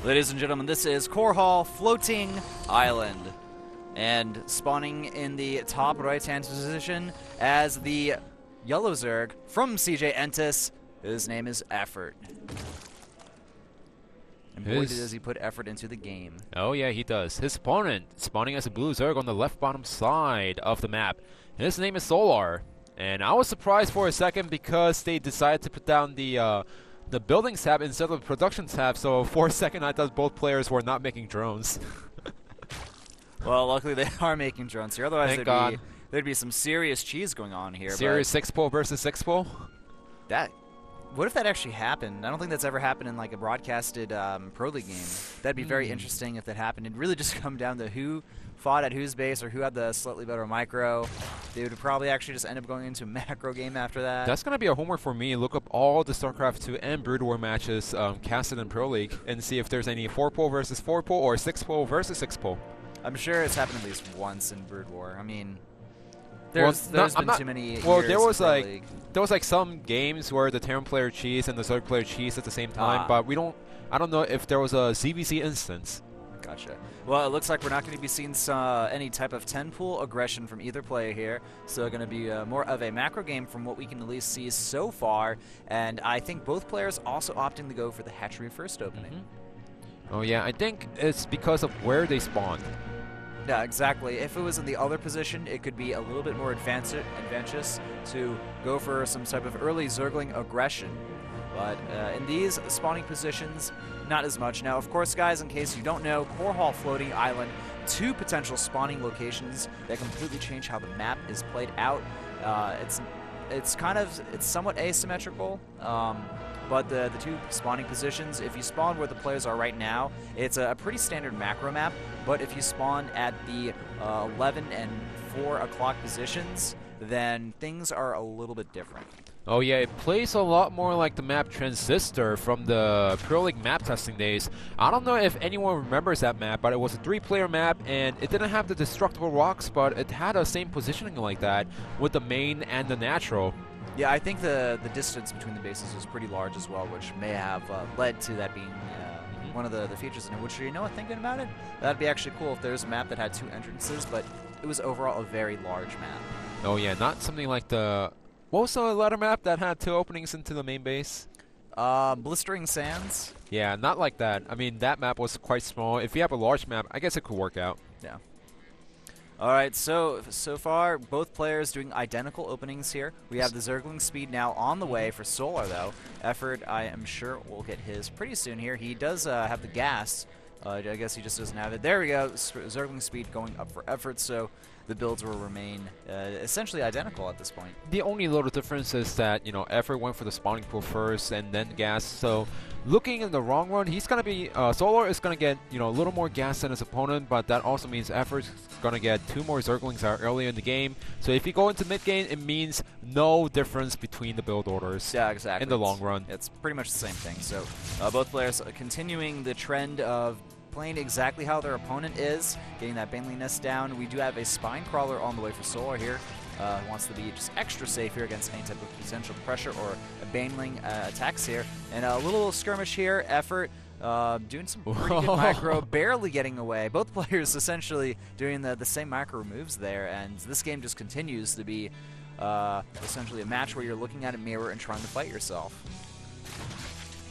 Ladies and gentlemen, this is Korhal Floating Island. And spawning in the top right-hand position as the yellow Zerg from CJ Entis, his name is effOrt. And boy, does he put effort into the game. Oh yeah, he does. His opponent spawning as a blue Zerg on the left bottom side of the map. His name is Solar. And I was surprised for a second because they decided to put down the buildings tab instead of the production tab, so for a second I thought both players were not making drones. Well, luckily they are making drones here, otherwise there'd be some serious cheese going on here. Serious 6-pull versus 6-pull? What if that actually happened? I don't think that's ever happened in like a broadcasted Pro League game. That'd be very interesting if that happened. It'd really just come down to who fought at whose base or who had the slightly better micro. They would probably actually just end up going into a macro game after that. That's going to be a homework for me. Look up all the StarCraft2 and Brood War matches casted in Pro League and see if there's any 4-pull versus 4-pull or 6-pull versus 6-pull. I'm sure it's happened at least once in Brood War. I mean, there's been too many years there was in Pro League. There was like some games where the Terran player cheesed and the Zerg player cheesed at the same time, but I don't know if there was a ZvZ instance. Gotcha. Well, it looks like we're not going to be seeing any type of 10-pool aggression from either player here, so going to be more of a macro game from what we can at least see so far, and I think both players also opting to go for the hatchery first opening. Oh yeah, I think it's because of where they spawned. Yeah, exactly. If it was in the other position, it could be a little bit more advantageous to go for some type of early Zergling aggression. But in these spawning positions, not as much. Now, of course, guys, in case you don't know, Korhal Floating Island, 2 potential spawning locations that completely change how the map is played out. It's somewhat asymmetrical. But the 2 spawning positions, if you spawn where the players are right now, it's a pretty standard macro map. But if you spawn at the 11 and 4 o'clock positions, then things are a little bit different. Oh yeah, it plays a lot more like the map Transistor from the Pro League map testing days. I don't know if anyone remembers that map, but it was a 3-player map, and it didn't have the destructible rocks, but it had the same positioning like that with the main and the natural. Yeah, I think the distance between the bases was pretty large as well, which may have led to that being one of the features in it. Which, you know, thinking about it, that'd be actually cool if there's a map that had 2 entrances, but it was overall a very large map. Oh yeah, not something like the... What was the ladder map that had 2 openings into the main base? Blistering Sands? Yeah, not like that. I mean, that map was quite small. If you have a large map, I guess it could work out. Yeah. Alright, so far, both players doing identical openings here. We have the Zergling speed now on the way for Solar, though. effOrt, I am sure, will get his pretty soon here. He does have the gas. I guess he just doesn't have it. There we go. Zergling speed going up for effOrt, so the builds will remain essentially identical at this point. The only little difference is that, you know, effOrt went for the spawning pool first and then gas. So looking in the long run, he's going to be, Solar is going to get, you know, a little more gas than his opponent, but that also means efOrt's going to get 2 more Zerglings out earlier in the game. So if you go into mid game, it means no difference between the build orders. Yeah, exactly. In the long run. It's pretty much the same thing. So both players continuing the trend of playing exactly how their opponent is, getting that Baneley Nest down. We do have a Spine Crawler on the way for Solar here. Wants to be just extra safe here against any type of potential pressure or Baneling attacks here. And a little skirmish here, effOrt doing some pretty good micro, barely getting away. Both players essentially doing the same micro moves there, and this game just continues to be essentially a match where you're looking at a mirror and trying to fight yourself.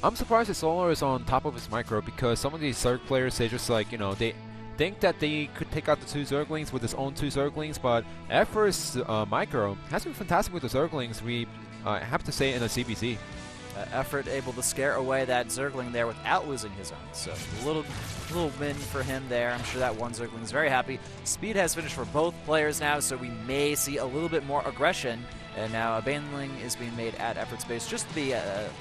I'm surprised that Solar is on top of his micro because some of these Zerg players, they just like, you know, they think that they could take out the 2 Zerglings with his own 2 Zerglings, but effOrt's micro has been fantastic with the Zerglings, we have to say, in a ZvZ. effOrt able to scare away that Zergling there without losing his own, so a little win for him there. I'm sure that one Zergling is very happy. Speed has finished for both players now, so we may see a little bit more aggression. And now a Baneling is being made at effOrt's base just to be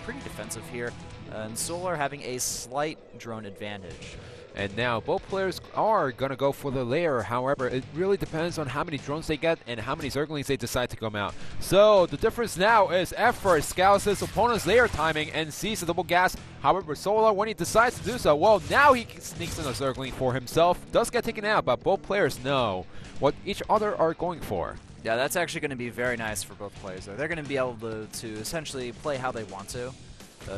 pretty defensive here. And Solar having a slight drone advantage. And now both players are going to go for the lair. However, it really depends on how many drones they get and how many Zerglings they decide to come out. So the difference now is effOrt scouts his opponent's lair timing and sees the double gas. However, Solar, when he decides to do so, well, now he sneaks in a Zergling for himself. Does get taken out, but both players know what each other are going for. Yeah, that's actually going to be very nice for both players. They're going to be able to essentially play how they want to.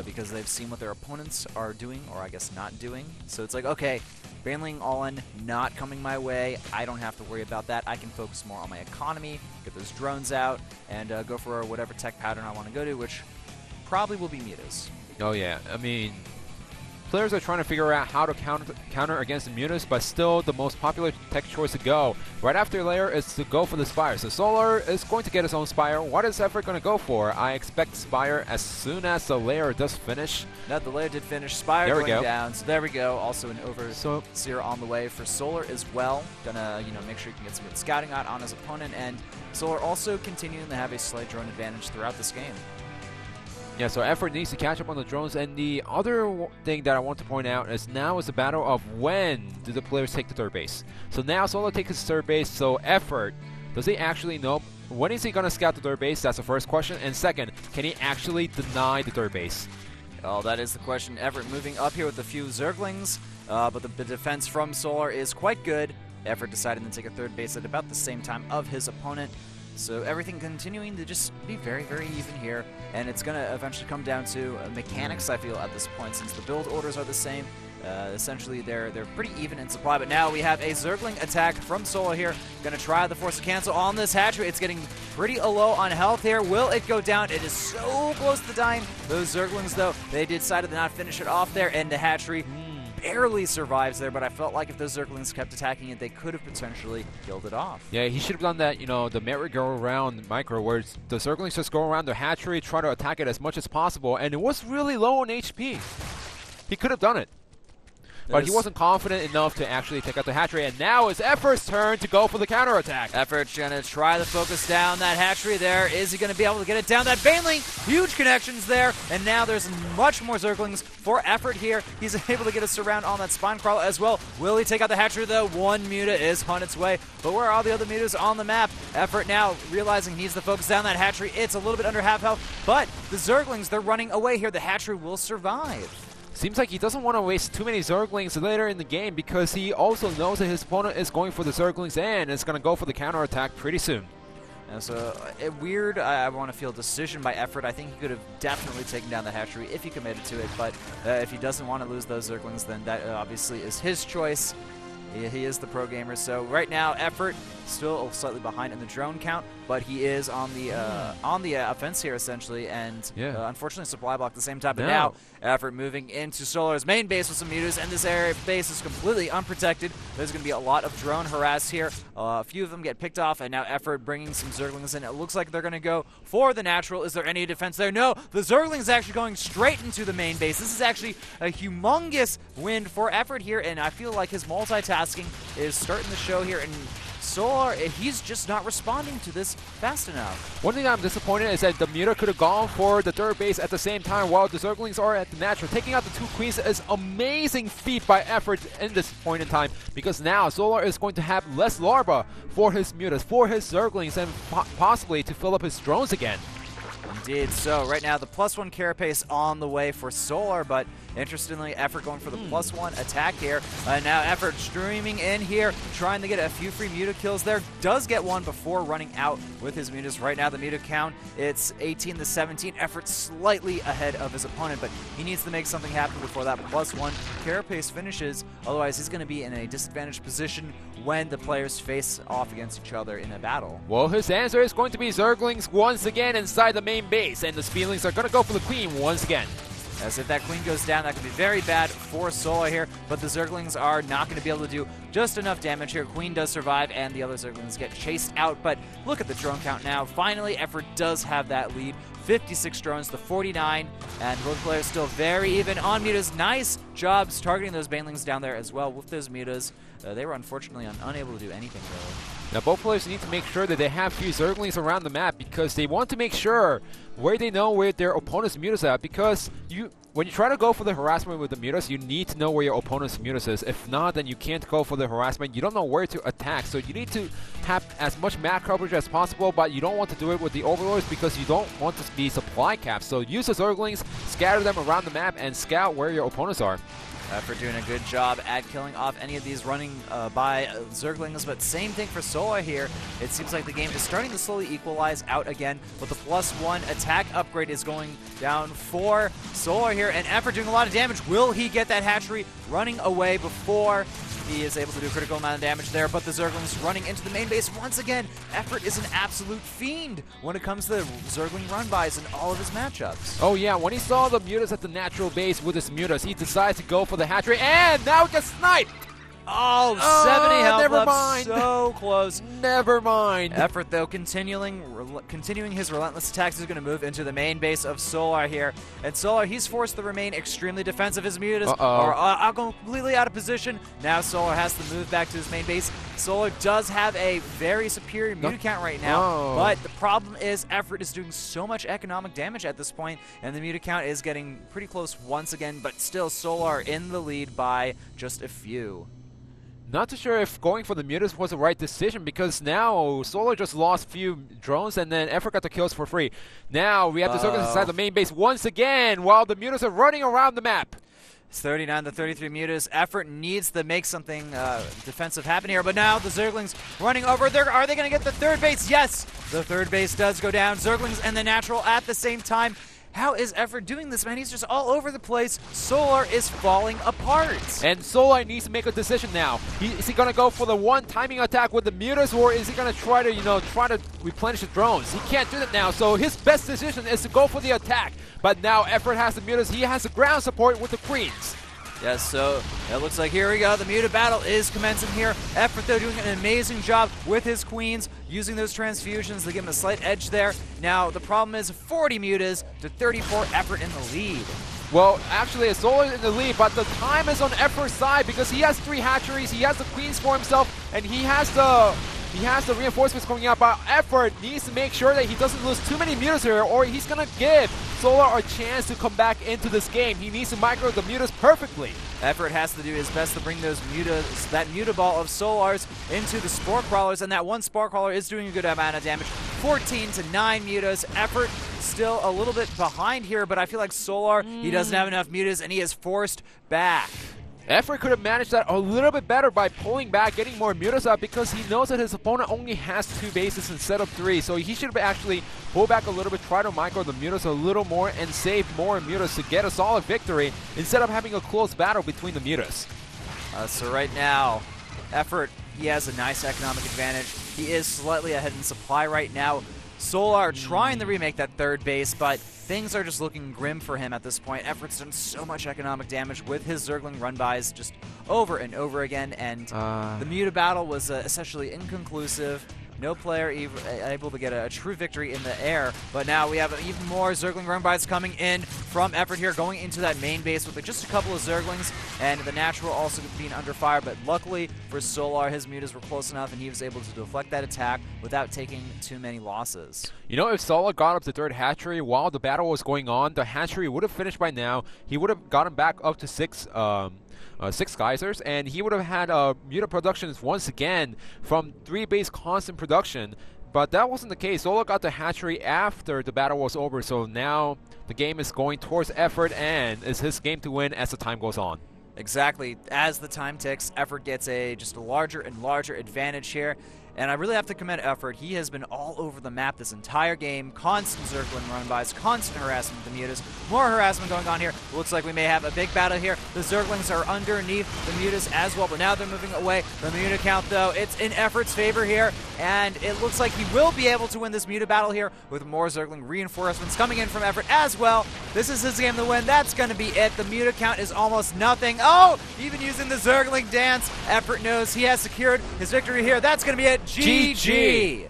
because they've seen what their opponents are doing, or I guess not doing. So it's like, okay, Baneling all-in not coming my way. I don't have to worry about that. I can focus more on my economy, get those drones out, and go for whatever tech pattern I want to go to, which probably will be Mutas. Oh yeah, I mean, players are trying to figure out how to counter against the Mutas, but still the most popular tech choice to go right after Lair is to go for the Spire. So Solar is going to get his own Spire. What is effOrt going to go for? I expect Spire as soon as the Lair does finish. No, the Lair did finish. Spire there going down. So there we go. Also an Overseer on the way for Solar as well. Gonna, make sure you can get some good scouting out on his opponent, and Solar also continuing to have a slight drone advantage throughout this game. Yeah, so effOrt needs to catch up on the drones, and the other thing that I want to point out is now is the battle of when do the players take the third base. So now Solo takes his third base, so effOrt, does he actually know when is he going to scout the third base? That's the first question. And second, can he actually deny the third base? Well, that is the question. effOrt moving up here with a few Zerglings, but the defense from Solar is quite good. effOrt deciding to take a third base at about the same time of his opponent. So everything continuing to just be very, very even here, and it's going to eventually come down to mechanics, I feel, at this point, since the build orders are the same. Essentially, they're pretty even in supply, but now we have a Zergling attack from Solar here. Going to try the Force of Cancel on this hatchery. It's getting pretty low on health here. Will it go down? It is so close to dying. Those Zerglings, though, they decided to not finish it off there, and the hatchery barely survives there, but I felt like if those Zerglings kept attacking it, they could have potentially killed it off. Yeah, he should have done that, the merry-go-round micro, where the Zerglings just go around the hatchery, try to attack it as much as possible, and it was really low on HP. He could have done it. But he wasn't confident enough to actually take out the hatchery, and now it's effOrt's turn to go for the counterattack. effOrt's going to try to focus down that hatchery there. Is he going to be able to get it down? That Baneling, huge connections there, and now there's much more Zerglings for effOrt here. He's able to get a surround on that Spine Crawler as well. Will he take out the hatchery, though? One Muta is on its way, but where are all the other Mutas on the map? effOrt now realizing he needs to focus down that hatchery. It's a little bit under half health, but the Zerglings, they're running away here. The hatchery will survive. Seems like he doesn't want to waste too many Zerglings later in the game because he also knows that his opponent is going for the Zerglings and is going to go for the counterattack pretty soon. And so, weird, I want to feel decision by effOrt. I think he could have definitely taken down the hatchery if he committed to it, but if he doesn't want to lose those Zerglings, then that obviously is his choice. He is the pro gamer. So right now, effOrt still slightly behind in the drone count, but he is on the offense here essentially, and unfortunately supply block at the same time. But now effOrt moving into Solar's main base with some Mutas, and this area base is completely unprotected. There's going to be a lot of drone harass here. A few of them get picked off, and now effOrt bringing some Zerglings in. It looks like they're going to go for the natural. Is there any defense there? No, the Zerglings actually going straight into the main base. This is actually a humongous win for effOrt here, and I feel like his multitasking is starting to show here, and Solar, he's just not responding to this fast enough. One thing I'm disappointed is that the Muta could have gone for the third base at the same time while the Zerglings are at the natural. Taking out the two Queens is amazing feat by effOrt in this point in time, because now Solar is going to have less Larva for his Mutas, for his Zerglings, and possibly to fill up his drones again. Indeed. So right now the +1 carapace on the way for Solar, but interestingly, effOrt going for the +1 attack here. Now effOrt streaming in here, trying to get a few free Muta kills there. Does get one before running out with his Mutas. Right now the Muta count, it's 18 to 17. effOrt's slightly ahead of his opponent, but he needs to make something happen before that +1 carapace finishes. Otherwise, he's going to be in a disadvantaged position when the players face off against each other in a battle. Well, his answer is going to be Zerglings once again inside the main base, and the Speedlings are going to go for the Queen once again. As if that Queen goes down, that could be very bad for Solar here, but the Zerglings are not going to be able to do just enough damage here. Queen does survive, and the other Zerglings get chased out, but look at the drone count now. Finally, effOrt does have that lead. 56 drones to 49, and both players still very even on Mutas. Nice jobs targeting those Banelings down there as well with those Mutas. They were unfortunately unable to do anything really. Now both players need to make sure that they have few Zerglings around the map, because they want to make sure where they know where their opponent's Mutas are, because when you try to go for the harassment with the Mutas, you need to know where your opponent's Mutas is. If not, then you can't go for the harassment. You don't know where to attack, so you need to have as much map coverage as possible, but you don't want to do it with the Overlords because you don't want to be supply capped. So use the Zerglings, scatter them around the map, and scout where your opponents are. effOrt doing a good job at killing off any of these running by Zerglings, but same thing for Solar here. It seems like the game is starting to slowly equalize out again, but the +1 attack upgrade is going down for Solar here, and effOrt doing a lot of damage. Will he get that hatchery running away before he is able to do a critical amount of damage there? But the Zerglings running into the main base once again. effOrt is an absolute fiend when it comes to Zergling run-bys in all of his matchups. Oh yeah, when he saw the Mutas at the natural base with his Mutas, he decides to go for the hatchery, and now he gets sniped! Oh, 70 health never left, mind. so close. Never mind. effOrt, though, continuing his relentless attacks, is going to move into the main base of Solar here. And Solar, he's forced to remain extremely defensive. His Mutas are completely out of position. Now Solar has to move back to his main base. Solar does have a very superior Muta count right now, but the problem is effOrt is doing so much economic damage at this point, and the Muta count is getting pretty close once again, but still Solar in the lead by just a few. Not too sure if going for the Mutas was the right decision, because now Solar just lost a few drones and then effOrt got the kills for free. Now we have the Zerglings inside the main base once again while the Mutas are running around the map. It's 39 to 33 Mutas. effOrt needs to make something defensive happen here, but now the Zerglings running over. Are they going to get the third base? Yes! The third base does go down. Zerglings and the Natural at the same time. How is effOrt doing this, man? He's just all over the place. Solar is falling apart. And Solar needs to make a decision now. Is he going to go for the one timing attack with the Mutas, or is he going to try to replenish the drones? He can't do that now, so his best decision is to go for the attack. But now effOrt has the Mutas. He has the ground support with the Queens. Yes, so it looks like here we go. The Muta battle is commencing here. effOrt, though, doing an amazing job with his Queens, using those transfusions to give him a slight edge there. Now, the problem is 40 Mutas to 34, effOrt in the lead. Well, actually, Solar in the lead, but the time is on effOrt's side because he has 3 hatcheries, he has the Queens for himself, and he has the reinforcements coming out, but effOrt needs to make sure that he doesn't lose too many Mutas here, or he's going to give Solar a chance to come back into this game. He needs to micro the Mutas perfectly. effOrt has to do his best to bring those Mutas, that Muta ball of Solars into the Spore Crawlers, and that one Spore Crawler is doing a good amount of damage. 14 to 9 Mutas. effOrt still a little bit behind here, but I feel like Solar, he doesn't have enough Mutas, and he is forced back. effOrt could have managed that a little bit better by pulling back, getting more Mutas up, because he knows that his opponent only has 2 bases instead of 3, so he should have actually pulled back a little bit, try to micro the Mutas a little more, and save more Mutas to get a solid victory, instead of having a close battle between the Mutas. So right now, effOrt, he has a nice economic advantage. He is slightly ahead in supply right now. Solar trying to remake that third base, but things are just looking grim for him at this point. effOrt's done so much economic damage with his Zergling run-bys just over and over again, and the Muta battle was essentially inconclusive. No player able to get a true victory in the air, but now we have even more Zergling run-bys coming in from effOrt here, going into that main base with just a couple of Zerglings, and the Natural also being under fire, but luckily for Solar, his Mutas were close enough, and he was able to deflect that attack without taking too many losses. You know, if Solar got up the third hatchery while the battle was going on, the hatchery would have finished by now. He would have gotten back up to 6 geysers, and he would have had Muta productions once again from 3 base constant production, but that wasn't the case. Solar got the hatchery after the battle was over, so now the game is going towards effOrt, and it's his game to win as the time goes on. Exactly. As the time ticks, effOrt gets just a larger and larger advantage here. And I really have to commend effOrt. He has been all over the map this entire game. Constant Zergling run-bys, constant harassment with the Mutas. More harassment going on here. Looks like we may have a big battle here. The Zerglings are underneath the Mutas as well, but now they're moving away. The Muta count, though, it's in effOrt's favor here, and it looks like he will be able to win this Muta battle here with more Zergling reinforcements coming in from effOrt as well. This is his game to win. That's going to be it. The Muta count is almost nothing. Oh, even using the Zergling dance, effOrt knows he has secured his victory here. That's going to be it. GG.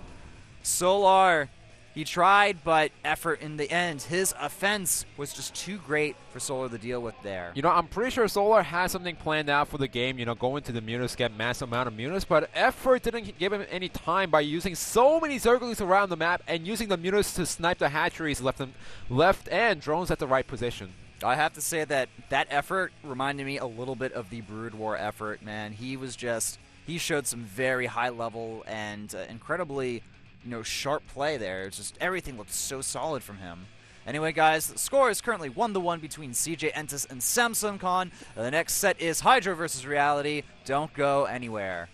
Solar, he tried, but effOrt in the end, his offense was just too great for Solar to deal with there. You know, I'm pretty sure Solar has something planned out for the game, you know, going to the Mutas, get massive amount of Mutas, but effOrt didn't give him any time by using so many Zerglings around the map and using the Mutas to snipe the hatcheries left and drones at the right position. I have to say that effOrt reminded me a little bit of the Brood War effOrt, man. He showed some very high level and incredibly, sharp play there. It's just everything looked so solid from him. Anyway, guys, the score is currently 1-1 between CJ Entis and Samsung Khan. The next set is Hydra versus Reality. Don't go anywhere.